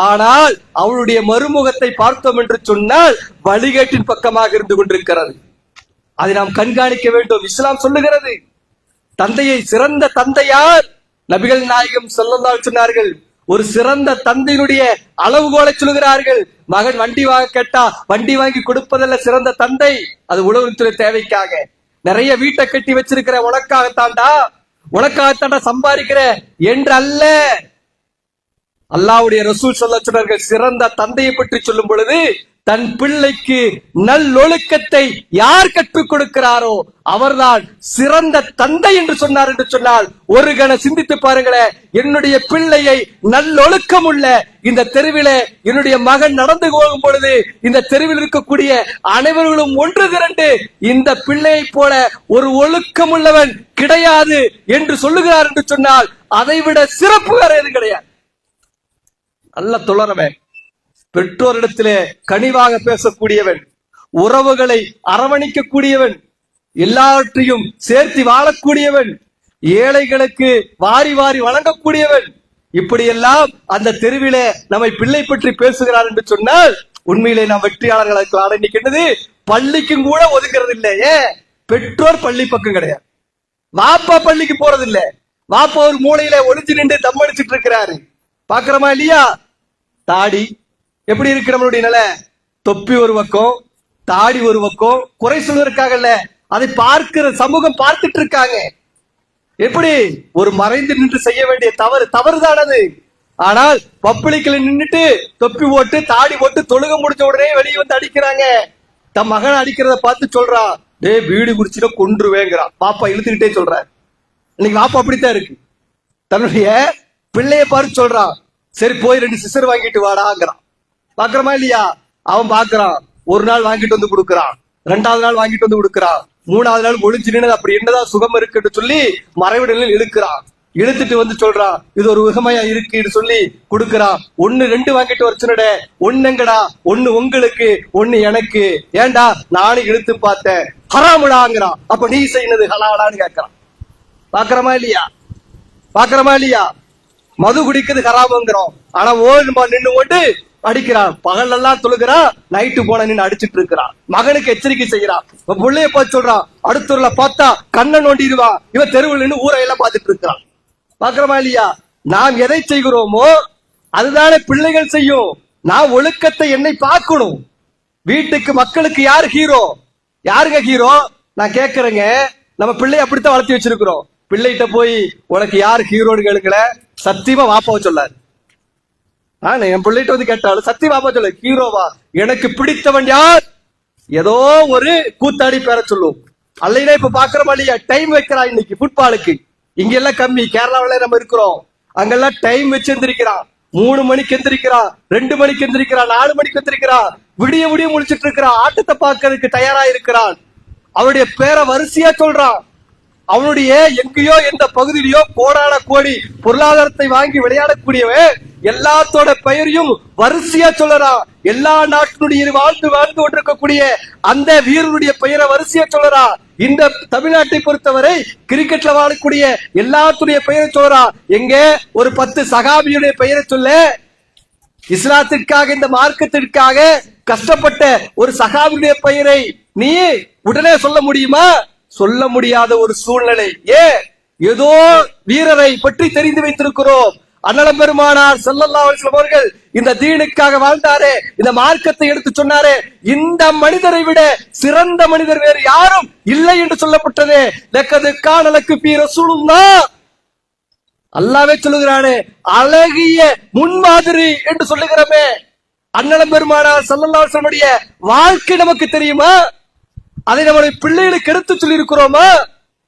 [SPEAKER 4] ஆனால் அவளுடைய மறுமுகத்தை பார்த்தோம் என்று சொன்னால் வழிகேட்டின் பக்கமாக இருந்து கொண்டிருக்கிறது. அதை நாம் கண்காணிக்க வேண்டும். இஸ்லாம் சொல்லுகிறது, தந்தையை சிறந்த தந்தையார் நபிகள் நாயகம் ஸல்லல்லாஹு அலைஹி சொன்னார்கள். ஒரு சிறந்த தந்தையினுடைய அளவுகோலை சொல்கிறார்கள். மகன் வண்டி வாங்க கேட்டா வண்டி வாங்கி கொடுப்பதல்ல சிறந்த தந்தை, அது உலகத்துறை தேவைக்காக. நிறைய வீட்டை கட்டி வச்சிருக்கிற உனக்காகத்தாண்டா, உனக்காகத்தாண்டா சம்பாதிக்கிற என்று அல்ல. அல்லாஹ்வுடைய ரசூல் ஸல்லல்லாஹு அலைஹி சொன்னார்கள், சிறந்த தந்தையை பற்றி சொல்லும் பொழுது தன் பிள்ளைக்கு நல்லொழுக்கத்தை யார் கற்றுக் கொடுக்கிறாரோ அவர்தான் சிறந்த தந்தை என்று சொன்னார் என்று சொன்னால் ஒரு கண சிந்தித்து பாருங்களேன். என்னுடைய பிள்ளையை நல்லொழுக்கம் உள்ள இந்த தெருவிலே என்னுடைய மகன் நடந்து போகும் பொழுது இந்த தெருவில் இருக்கக்கூடிய அனைவர்களும் ஒன்று திரண்டு இந்த பிள்ளையை போல ஒரு ஒழுக்கம் உள்ளவன் கிடையாது என்று சொல்லுகிறார் என்று சொன்னால் அதைவிட சிறப்பு வேற எது கிடையாது. நல்ல தொழறவன், பெற்றோரிடத்திலே கனிவாக பேசக்கூடியவன், உறவுகளை அரவணைக்க கூடியவன், எல்லாவற்றையும் சேர்த்து வாழக்கூடியவன், ஏழைகளுக்கு வாரி வாரி வழங்கக்கூடியவன், இப்படியெல்லாம் அந்த தெருவிலே நம்மை பிள்ளை பற்றி பேசுகிறார் என்று சொன்னால் உண்மையிலே நாம் வெற்றியாளர்களாக இருக்கலாம். இன்னைக்கு என்னது, பள்ளிக்கும் கூட ஒதுக்கிறது இல்லையே. பெற்றோர் பள்ளி பக்கம் கிடையாது, வாப்பா பள்ளிக்கு போறது இல்ல, வாப்பா ஒரு மூலையில ஒளிஞ்சு நின்று தம் அடிச்சுட்டு இருக்கிறாரு. பாக்குறோமா இல்லையா? தாடி எப்படி இருக்கு நம்மளுடைய நிலை, தொப்பி ஒரு பக்கம், தாடி ஒரு பக்கம், குறை சொல்வதற்காக இல்ல, அதை பார்க்கிற சமூகம் பார்த்துட்டு இருக்காங்க. எப்படி ஒரு மறைந்து நின்று செய்ய வேண்டிய தவறுதானது. ஆனால் பப்ளிக்ல நின்னுட்டு தொப்பி போட்டு தாடி போட்டு தொழுக முடிச்ச உடனே வெளியே வந்து அடிக்கிறாங்க. தம் மகன் அடிக்கிறத பார்த்து சொல்றான், டே வீடு குடிச்சிட கொன்றுவேங்கிறான். பாப்பா இழுத்துக்கிட்டே சொல்றாரு. இன்னைக்கு பாப்பா அப்படித்தான் இருக்கு. தன்னுடைய பிள்ளைய பார்த்து சொல்றான், சரி போய் 2 சிசர் வாங்கிட்டு வாடாங்கிறான். பாக்குறமா இல்லையா? அவன் பாக்குறான், ஒரு நாள் வாங்கிட்டு வந்து கொடுக்கறான், 2வது நாள் வாங்கிட்டு வந்து கொடுக்கறான், 3வது நாள் ஒளிஞ்சு நின்று அப்படி என்னதான் சுகம் இருக்குன்னு சொல்லி மறைவிடலில் இழுக்கிறான். இழுத்துட்டு வந்து சொல்றான், இது ஒரு உகமையா இருக்குன்னு சொல்லி கொடுக்கறான். 1 2 வாங்கிட்டு வரச்சுனட, ஒண்ணுங்கடா, 1 உங்களுக்கு 1 எனக்கு, ஏண்டா நானும் இழுத்து பார்த்தேன், ஹராமுடாங்கிறான். அப்ப நீ செய்யறது ஹலாலான்னு கேட்கறான். பாக்குறமா இல்லையா? பாக்குறமா இல்லையா? மது குடிக்கிறது ஹராமுங்கிறோம், ஆனா நின்று கொண்டு அடிக்கிறான். பகல் எல்லாம் தொழுகிறான், நைட்டு போன நின்று அடிச்சிட்டு இருக்கிறான். மகனுக்கு எச்சரிக்கை செய்யறான். பிள்ளைய பார்த்து சொல்றான், அடுத்தவர்ல பார்த்தா கண்ணை நோண்டிடுவான், இவன் தெருவில் நின்று ஊரையெல்லாம் பார்த்துட்டு இருக்கிறான். பாக்குறமா இல்லையா? நாம் எதை செய்கிறோமோ அதுதானே பிள்ளைகள் செய்யும். நான் ஒழுக்கத்தை என்னை பார்க்கணும். வீட்டுக்கு மக்களுக்கு யாரு ஹீரோ? யாருங்க ஹீரோ? நான் கேட்கறேங்க, நம்ம பிள்ளைய அப்படித்தான் வளர்த்தி வச்சிருக்கிறோம். பிள்ளைகிட்ட போய் உனக்கு யாரு ஹீரோன்னு கேளுங்கள, சத்தியமா வாப்பாவை சொல்லாரு. என் பிள்ளைகிட்ட வந்து கேட்டாலும் சத்திய வாப்பா சொல்ல, ஹீரோவா எனக்கு பிடித்தவன் யார்? ஏதோ ஒரு கூத்தாடி பேர சொல்லுவோம். அல்லைன்னா இப்ப பாக்குறோமா இல்லையா, டைம் வைக்கிறான். இன்னைக்கு ஃபுட்பாலுக்கு இங்க எல்லாம் கம்மி, கேரளாவில நம்ம இருக்கிறோம், அங்கெல்லாம் டைம் வச்சு எந்திரிக்கிறான். 3 மணிக்கு எந்திரிக்கிறான், 2 மணிக்கு எந்திரிக்கிறான், 4 மணிக்கு எந்திரிக்கிறான், விடிய விடிய முழிச்சிட்டு இருக்கிறான், ஆட்டத்தை பார்க்கறதுக்கு தயாரா இருக்கிறான். அவருடைய பேரை வரிசையா சொல்றான். அவனுடைய எங்கேயோ எந்த பகுதியிலயோ கோடான கோடி பொருளாதாரத்தை வாங்கி விளையாடக்கூடியவன் எல்லாத்தோட பெயரையும் வரிசையா சொல்லறான். எல்லா நாட்டினுடைய வாழ்ந்து கொண்டிருக்கக்கூடிய அந்த வீரனுடைய பெயரை வரிசையா சொல்லறான். இந்த தமிழ்நாட்டை பொறுத்தவரை கிரிக்கெட்ல வாழக்கூடிய எல்லாத்துடைய பெயரை சொல்லறான். எங்க ஒரு 10 சகாபியுடைய பெயரை சொல்ல, இஸ்லாத்திற்காக இந்த மார்க்கத்திற்காக கஷ்டப்பட்ட ஒரு சகாபியுடைய பெயரை நீ உடனே சொல்ல முடியுமா? சொல்ல முடியாத ஒரு சூழ்நிலை. ஏதோ வீரரை பற்றி தெரிந்து வைத்திருக்கிறோம். அண்ணலம் பெருமானார் ஸல்லல்லாஹு அலைஹி வஸல்லம் அவர்கள் இந்த தீனுக்காக வாழ்ந்தாரே, இந்த மார்க்கத்தை எடுத்து சொன்னாரே, இந்த மனிதரை விட சிறந்த மனிதர் வேறு யாரும் இல்லை என்று சொல்லப்பட்டது. லக்கது கான லக்கு ஃபீ ரசூலுல்லாஹ், அல்லாஹ்வே சொல்லுகிறானே, அழகிய முன்மாதிரி என்று சொல்லுகிறமே. அண்ணலம் பெருமானார் ஸல்லல்லாஹு அலைஹி வஸல்லம் வாழ்க்கை நமக்கு தெரியுமா? அதை நம்முடைய பிள்ளைகளுக்கு எடுத்து சொல்லி இருக்கிறோமா?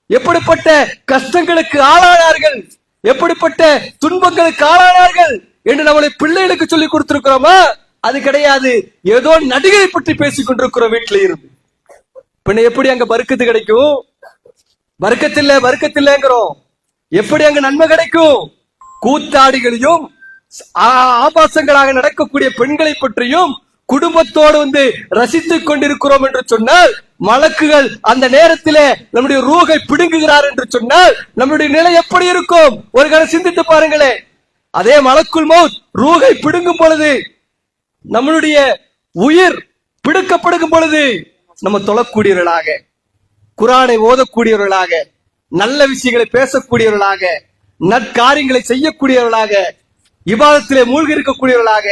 [SPEAKER 4] எப்படிப்பட்ட கஷ்டங்களுக்கு ஆளானார்கள், எப்படிப்பட்ட துன்பங்களுக்கு ஆளானார்கள் என்று நம்முடைய பிள்ளைகளுக்கு சொல்லி கொடுத்திருக்கிறோமா? அது கிடையாது. ஏதோ நடிகரை பற்றி பேசிக் கொண்டிருக்கிறோம் வீட்டுல இருந்து. பின்ன எப்படி அங்க பர்க்கத்து கிடைக்கும்? பர்க்கத்தில்லைங்கிறோம். எப்படி அங்க நன்மை கிடைக்கும்? கூத்தாடிகளையும் ஆபாசங்களாக நடக்கக்கூடிய பெண்களை பற்றியும் குடும்பத்தோடு ரசித்துக் கொண்டிருக்கிறோம் என்று சொன்னால், மலக்குகள் அந்த நேரத்திலே நம்முடைய ரூகை பிடுங்குகிறார் என்று சொன்னால் நம்முடைய நிலை எப்படி இருக்கும்? ஒரு கணம் சிந்தித்து பாருங்களேன். அதே மலக்குல் மௌத் ரூகை பிடுங்கும் பொழுது, நம்மளுடைய உயிர் பிடுக்கப்படுகும் பொழுது, நம்ம தொழக்கூடியவர்களாக, குர்ஆனை ஓதக்கூடியவர்களாக, நல்ல விஷயங்களை பேசக்கூடியவர்களாக, நற்காரியங்களை செய்யக்கூடியவர்களாக, இபாதத்திலே மூழ்கி இருக்கக்கூடியவர்களாக,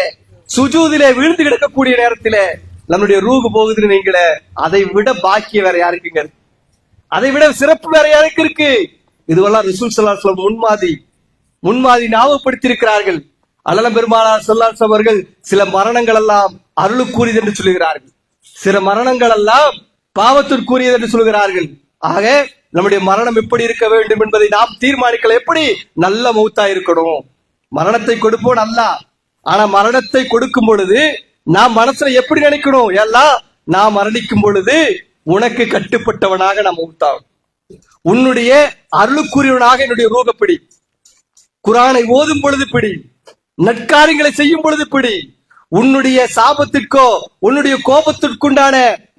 [SPEAKER 4] சுஜூதிலே விழுந்து கிடக்கக்கூடிய நேரத்திலே நம்முடைய ரூஹ் போகுதுன்னு நீங்களே, அதை விட பாக்கிய வேற யாருக்குங்க? அதை விட சிறப்பு வேற யாருக்கு இருக்கு? இதுவெல்லாம் ரசூல் ஸல்லல்லாஹு அலைஹி வஸல்லம் முன்மாதிரி ஞாபகப்படுத்தியிருக்கிறார்கள். அண்ணல் பெருமானார் ஸல்லல்லாஹு அலைஹி வஸல்லம் அவர்கள் சில மரணங்கள் எல்லாம் அருளுக்குரியது என்று சொல்லுகிறார்கள், சில மரணங்கள் எல்லாம் பாவத்திற்குரியது என்று சொல்கிறார்கள். ஆக நம்முடைய மரணம் எப்படி இருக்க வேண்டும் என்பதை நாம் தீர்மானிக்கலாம். எப்படி? நல்ல மௌத்தா இருக்கணும். மரணத்தை கொடுப்போம் அல்லாஹ். ஆனா மரணத்தை கொடுக்கும் பொழுது நாம் மனசுல எப்படி நினைக்கணும்? எல்லாம் நான் மரணிக்கும் பொழுது உனக்கு கட்டுப்பட்டவனாக நாம் மௌத்தாகும், உன்னுடைய அருளுக்குரியவனாக என்னுடைய ரூகப்படி, குர்ஆனை ஓதும் பொழுது பிடி, நற்காரியங்களை செய்யும் பொழுது பிடி, உன்னுடைய சாபத்திற்கோ உன்னுடைய கோபத்திற்குண்டான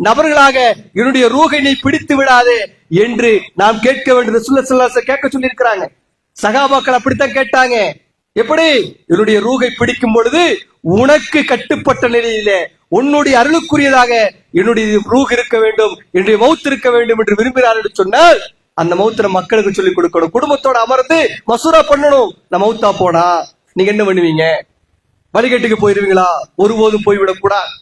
[SPEAKER 4] நபர்களாக என்னுடைய ரூகை நீ பிடித்து விடாதே என்று நாம் கேட்க வேண்டும். ரசூலுல்லாஹி ஸல்லல்லாஹு அலைஹி வஸல்லம் கேட்க சொல்லி இருக்கிறாங்க. சகாபாக்கள் அப்படித்தான் கேட்டாங்க. எப்படி? என்னுடைய ரூகை பிடிக்கும் பொழுது உனக்கு கட்டுப்பட்ட நிலையிலே உன்னுடைய அருளுக்குரியதாக என்னுடைய ரூஹ் இருக்க வேண்டும், என்னுடைய மௌத் இருக்க வேண்டும் என்று விரும்பினார் என்று சொன்னால், அந்த மௌத்திர மக்களுக்கு சொல்லிக் கொடுக்கணும். குடும்பத்தோட அமர்ந்து மசூரா பண்ணணும். நான் மௌத்தா போனா நீங்க என்ன பண்ணுவீங்க? வழிகட்டுக்கு போயிருவீங்களா? ஒருபோதும் போய்விடக்கூடாது,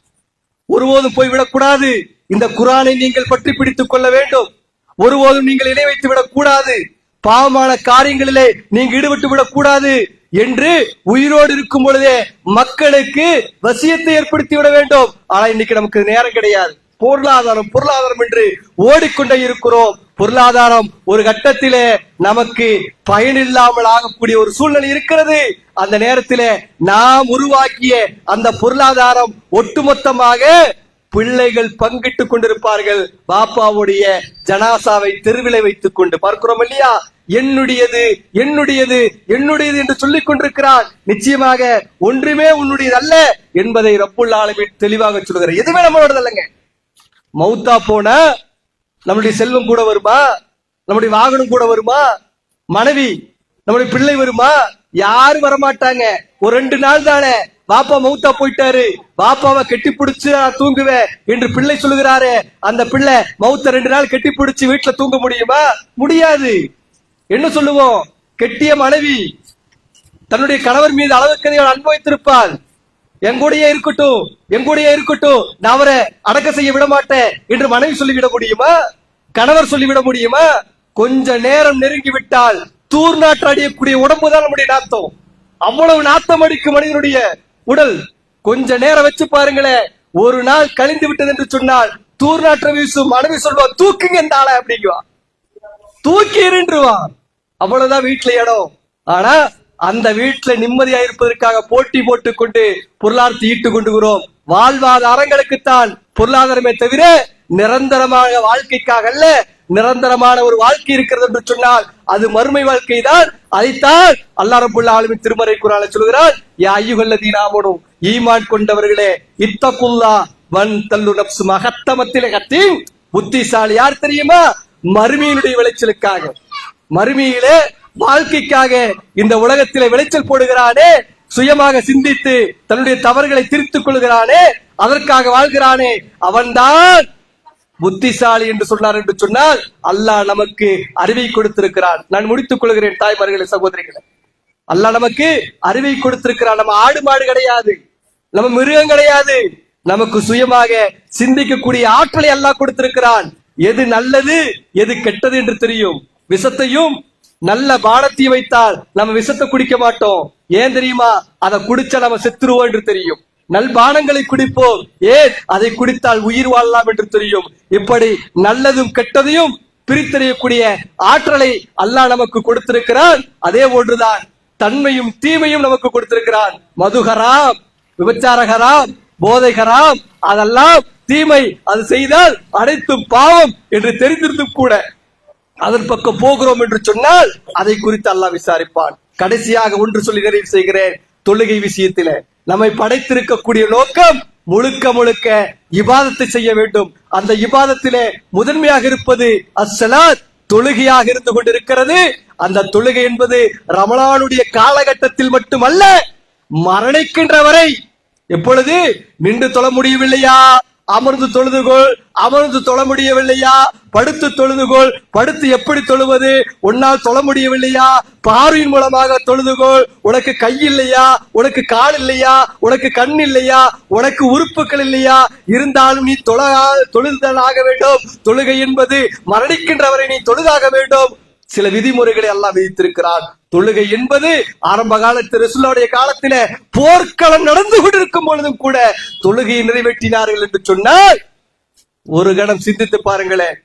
[SPEAKER 4] ஒருபோதும் போய்விடக்கூடாது. இந்த குர்ஆனை நீங்கள் பற்றி பிடித்துக் கொள்ள வேண்டும். ஒருபோதும் நீங்கள் இணை வைத்து விடக்கூடாது. பாவமான காரியங்களிலே நீங்க ஈடுபட்டு விடக்கூடாது என்று உயிரோடு இருக்கும் பொழுதே மக்களுக்கு வசியத்தை ஏற்படுத்தி விட வேண்டும். ஆனா இன்னைக்கு நமக்கு நேரம் கிடையாது. பொருளாதாரம் பொருளாதாரம் என்று ஓடிக்கொண்டே இருக்கிறோம். பொருளாதாரம் ஒரு கட்டத்திலே நமக்கு பயனில்லாமல் ஆகக்கூடிய ஒரு சூழ்நிலை இருக்கிறது. அந்த நேரத்திலே நாம் உருவாக்கிய அந்த பொருளாதாரம் ஒட்டுமொத்தமாக பிள்ளைகள் பங்கிட்டுக் கொண்டிருப்பார்கள். பாப்பாவுடைய ஜனாசாவை தெருவிலை வைத்துக் கொண்டு பார்க்கிறோம் இல்லையா? என்னுடையது என்னுடையது என்னுடையது என்று சொல்லிக் கொண்டிருக்கிறார். நிச்சயமாக ஒன்றுமே உன்னுடையது அல்ல என்பதை ரப்புல் ஆலமீன் தெளிவாக சொல்கிறார். எதுவுமே நம்மளோடது இல்லைங்க. மௌத்தா போனா நம்முடைய செல்வம் கூட வருமா? நம்முடைய வாகனம் கூட வருமா? மனைவி, நம்முடைய பிள்ளை வருமா? யாரும் வரமாட்டாங்க. ஒரு 2 நாள் தானே. பாப்பா மௌத்தா போயிட்டாரு, பாப்பாவை கெட்டி பிடிச்சு நான் தூங்குவேன் என்று பிள்ளை சொல்லுகிறாரு. அந்த பிள்ளை மௌத்த 2 நாள் கெட்டி பிடிச்சு வீட்டுல தூங்க முடியுமா? முடியாது. என்ன சொல்லுவோம்? கெட்டிய மனைவி தன்னுடைய கணவர் மீது அளவுக்கு அன்பு வைத்திருப்பாள். எங்கூடையே இருக்கட்டும், எங்கூடையே இருக்கட்டும், நான் அவரை அடக்க செய்ய விட மாட்டேன் என்று மனைவி சொல்லிவிட முடியுமா? கணவர் சொல்லிவிட முடியுமா? கொஞ்ச நேரம் நெருங்கி விட்டால் தூர் நாற்று அடியக்கூடிய உடம்பு தான் நம்முடைய நாத்தம். அவ்வளவு நாத்தம் அடிக்கும் மனிதனுடைய உடல். கொஞ்ச நேரம் வச்சு பாருங்களேன். ஒரு நாள் கழிந்து விட்டது என்று சொன்னால் தூர் நாற்ற வீசும் மனைவி சொல்வா, தூக்குங்க இந்த ஆளை அப்படிங்குவா, தூக்கி எறின்றுவான். அவ்வளவுதான் வீட்டுல இடம். ஆனா அந்த வீட்டுல நிம்மதியா இருப்பதற்காக போட்டி போட்டுக் கொண்டு பொருளாதாரத்தை ஈட்டுக் கொண்டுகிறோம். வாழ்வாதாரங்களுக்குத்தான் பொருளாதாரமே தவிர நிரந்தரமான வாழ்க்கைக்காக அல்ல. நிரந்தரமான ஒரு வாழ்க்கை இருக்கிறது என்று சொன்னால் அது மறுமை வாழ்க்கை தான். அதைத்தான் அல்லாஹ் ரப்பல் ஆலமீன் திருமறை குர்ஆனில் சொல்கிறார், யா அய்யுஹல்லதீன ஆமனூ, ஈமான் கொண்டவர்களே, இத்தகுல்லாஹ் வன் தல்லு நப்சு மஹத்தமத்தில கத்தீம், புத்திசாலி யார் தெரியுமா? மறுமையினுடைய விளைச்சலுக்காக, மறுமையிலே வாழ்க்கைக்காக இந்த உலகத்திலே விளைச்சல் போடுகிறானே, சுயமாக சிந்தித்து தன்னுடைய தவறுகளை திருத்திக் கொள்கிறானே, அதற்காக வாழ்கிறானே, அவன்தான் புத்திசாலி என்று சொன்னார். என்று சொன்னால் அல்லாஹ் நமக்கு அறிவை கொடுத்திருக்கிறான். நான் முடித்துக் கொள்கிறேன் தாய்மார்களே, சகோதரிகளே. அல்லாஹ் நமக்கு அறிவை கொடுத்திருக்கிறான். நம்ம ஆடு மாடு கிடையாது, நம்ம மிருகம் கிடையாது. நமக்கு சுயமாக சிந்திக்கக்கூடிய ஆற்றலை அல்லாஹ் கொடுத்திருக்கிறான். எது நல்லது எது கெட்டது என்று தெரியும். விஷத்தையும் நல்ல பானத்தையும் வைத்தால் நம்ம விஷத்தை குடிக்க மாட்டோம். ஏன் தெரியுமா? அதை குடிச்சா நம்ம செத்துருவோம் என்று தெரியும். நல்பானங்களை குடிப்போம், ஏன்? அதை குடித்தால் உயிர் வாழலாம் என்று தெரியும். இப்படி நல்லதும் கெட்டதையும் பிரித்தறியக்கூடிய ஆற்றலை அல்லாஹ் நமக்கு கொடுத்திருக்கிறான். அதே போன்றுதான் தன்மையும் தீமையும் நமக்கு கொடுத்திருக்கிறான். மது ஹராம், விபச்சார ஹராம், போதைகராம், அதெல்லாம் தீமை, அது செய்தால் அனைத்தும் பாவம் என்று தெரிந்திருந்தும் கூட அதன் பக்கம் போகிறோம் என்று சொன்னால் அதை குறித்து அல்லாஹ் விசாரிப்பான். கடைசியாக ஒன்று சொல்லி நிறைவு செய்கிறேன். தொழுகை விஷயத்திலே நம்மை படைத்திருக்கக்கூடிய நோக்கம் முழுக்க முழுக்க இபாதத்தை செய்ய வேண்டும். அந்த இபாதத்திலே முதன்மையாக இருப்பது அஸ்ஸலாத், தொழுகையாக இருந்து கொண்டிருக்கிறது. அந்த தொழுகை என்பது ரமலானுடைய காலகட்டத்தில் மட்டுமல்ல, மரணிக்கின்ற வரை. எப்பொழுது நின்று தொழ முடியவில்லையா, அமர்ந்து தொழுதுகோள், அமர்ந்து தொழ முடியவில்லையா, படுத்து தொழுதுகோள், படுத்து எப்படி தொழுவது, உன்னால் தொழ முடியவில்லையா, பார்வையின் மூலமாக தொழுதுகோள், உனக்கு கை இல்லையா, உனக்கு கால் இல்லையா, உனக்கு கண் இல்லையா, உனக்கு உறுப்புகள் இல்லையா, இருந்தாலும் நீ தொழுதாக வேண்டும். தொழுகை என்பது மரணிக்கின்றவரை நீ தொழுதாக வேண்டும். சில விதிமுறைகளை எல்லாம் விதித்திருக்கிறார். தொழுகை என்பது ஆரம்ப காலத்தில் ரசூலுல்லாஹ்வுடைய காலத்திலே போர்க்களம் நடந்து கொண்டிருக்கும் பொழுதும் கூட தொழுகையை நிறைவேற்றினார்கள் என்று சொன்னால் ஒரு கணம் சிந்தித்து பாருங்களேன்.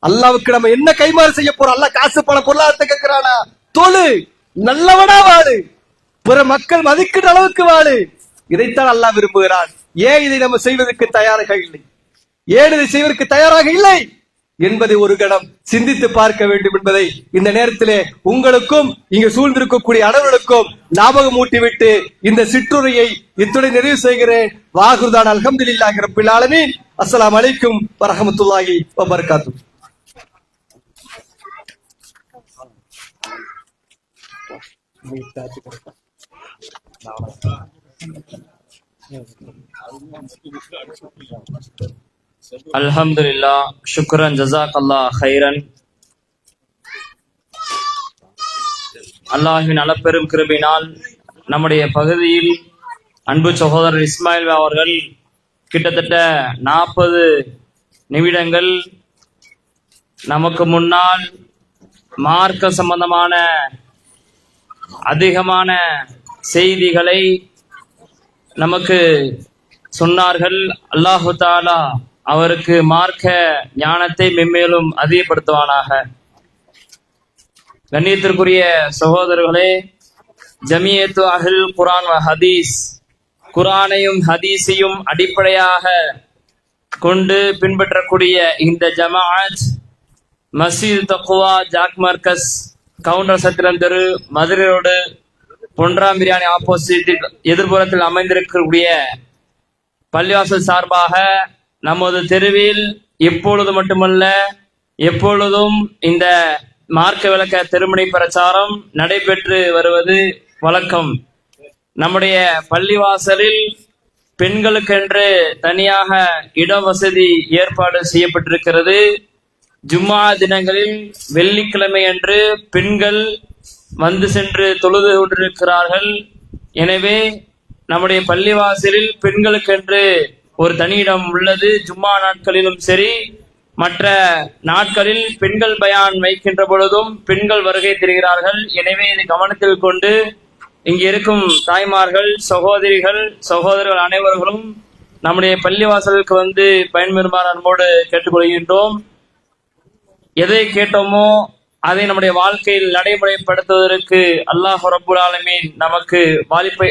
[SPEAKER 4] அல்லாவுக்கு நம்ம என்ன கைமாறு செய்ய போறோம்? அல்லாஹ் காசு பண பொருளாதாரத்தை கேட்கிறானா? தொழு, நல்லவனா வாழு, பிற மக்கள் மதிக்கிற அளவுக்கு வாழு. இதைத்தான் அல்லாஹ் விரும்புகிறான். ஏன் இதை நம்ம செய்வதற்கு தயாராக இல்லை, ஏன் இதை செய்வதற்கு தயாராக இல்லை என்பதை ஒரு கணம் சிந்தித்து பார்க்க வேண்டும் என்பதை இந்த நேரத்திலே உங்களுக்கும் இங்கு சூழ்ந்திருக்கக்கூடிய அனைவருக்கும் ஞாபகம் ஊட்டிவிட்டு இந்த சிற்றுரையை இத்துடன் நிறைவு செய்கிறேன். வாகுர்தான் அல்ஹம்துலில்லாஹி ரப்பில் ஆலமீன். அஸ்ஸலாமு அலைக்கும் வரஹ்மத்துல்லாஹி வபரகாத்துஹு.
[SPEAKER 1] அல்ஹம்துலில்லா, ஷுக்ரன், ஜஸாக்கல்லாஹ் ஹைரன். அல்லாஹ்வின் அளப்பெரும் கிருபையினால் நம்முடைய பகுதியில் அன்பு சகோதரர் இஸ்மாயில் அவர்கள் கிட்டத்தட்ட 40 நிமிடங்கள் நமக்கு முன்னால் மார்க்க சம்பந்தமான அதிகமான செய்திகளை நமக்கு சொன்னார்கள். அல்லாஹு தஆலா அவருக்கு மார்க்க ஞானத்தை மென்மேலும் அதிகப்படுத்துவானாக. கண்ணியத்திற்குரிய சகோதரர்களே, ஜமியத்து அஹ்ல் குர்ஆன் வ ஹதீஸ், குர்ஆனையும் ஹதீஸையும் அடிப்படையாக கொண்டு பின்பற்றக்கூடிய இந்த ஜமாஅத் மஸ்ஜித் தக்வா ஜாக் மர்கஸ், கவுண்டர் சத்திரம் தெரு, மதுரை ரோடு, பொன்றாம் பிரியாணி ஆப்போசிட் எதிர்புறத்தில் அமைந்திருக்கக்கூடிய பள்ளிவாசல் சார்பாக நமது தெருவில் எப்பொழுது மட்டுமல்ல எப்பொழுதும் இந்த மார்க்க விளக்க திருமணி பிரச்சாரம் நடைபெற்று வருவது வழக்கம். நம்முடைய பள்ளிவாசலில் பெண்களுக்கென்று தனியாக இட வசதி ஏற்பாடு செய்யப்பட்டிருக்கிறது. ஜும்மா தினங்களில் வெள்ளிக்கிழமை அன்று பெண்கள் வந்து சென்று தொழுது கொண்டிருக்கிறார்கள். எனவே நம்முடைய பள்ளிவாசலில் பெண்களுக்கென்று ஒரு தனியிடம் உள்ளது. ஜும்மா நாட்களிலும் சரி, மற்ற நாட்களில் பெண்கள் பயான் வைக்கின்ற பொழுதும் பெண்கள் வருகை தருகிறார்கள். எனவே இதை கவனத்தில் கொண்டு இங்கு இருக்கும் தாய்மார்கள், சகோதரிகள், சகோதரர்கள் அனைவர்களும் நம்முடைய பள்ளிவாசலுக்கு வந்து பயன்பெறுமாறு அன்போடு கேட்டுக்கொள்கின்றோம். எதை கேட்டோமோ அதை நம்முடைய வாழ்க்கையில் நடைமுறைப்படுத்துவதற்கு அல்லாஹ் ரப்புல் ஆலமீன் நமக்கு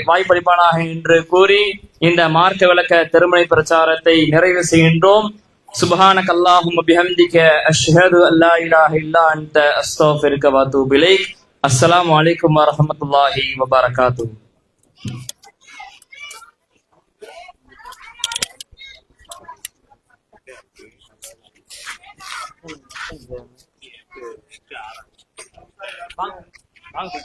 [SPEAKER 1] வாய்ப்பளிப்பானாக என்று கூறி இந்த மார்க்க விளக்க திருமணி பிரச்சாரத்தை நிறைவு செய்கின்றோம். சுப்ஹானக அல்லாஹும்ம பிஹம்திக அஷ்ஹது அல்லா இலாஹ இல்லா அன்த அஸ்தக்ஃபிருக வ அத்தூபு இலைக். அஸ்ஸலாமு அலைக்கும் வரஹ்மத்துல்லாஹி வபரகாத்துஹு. வாங்க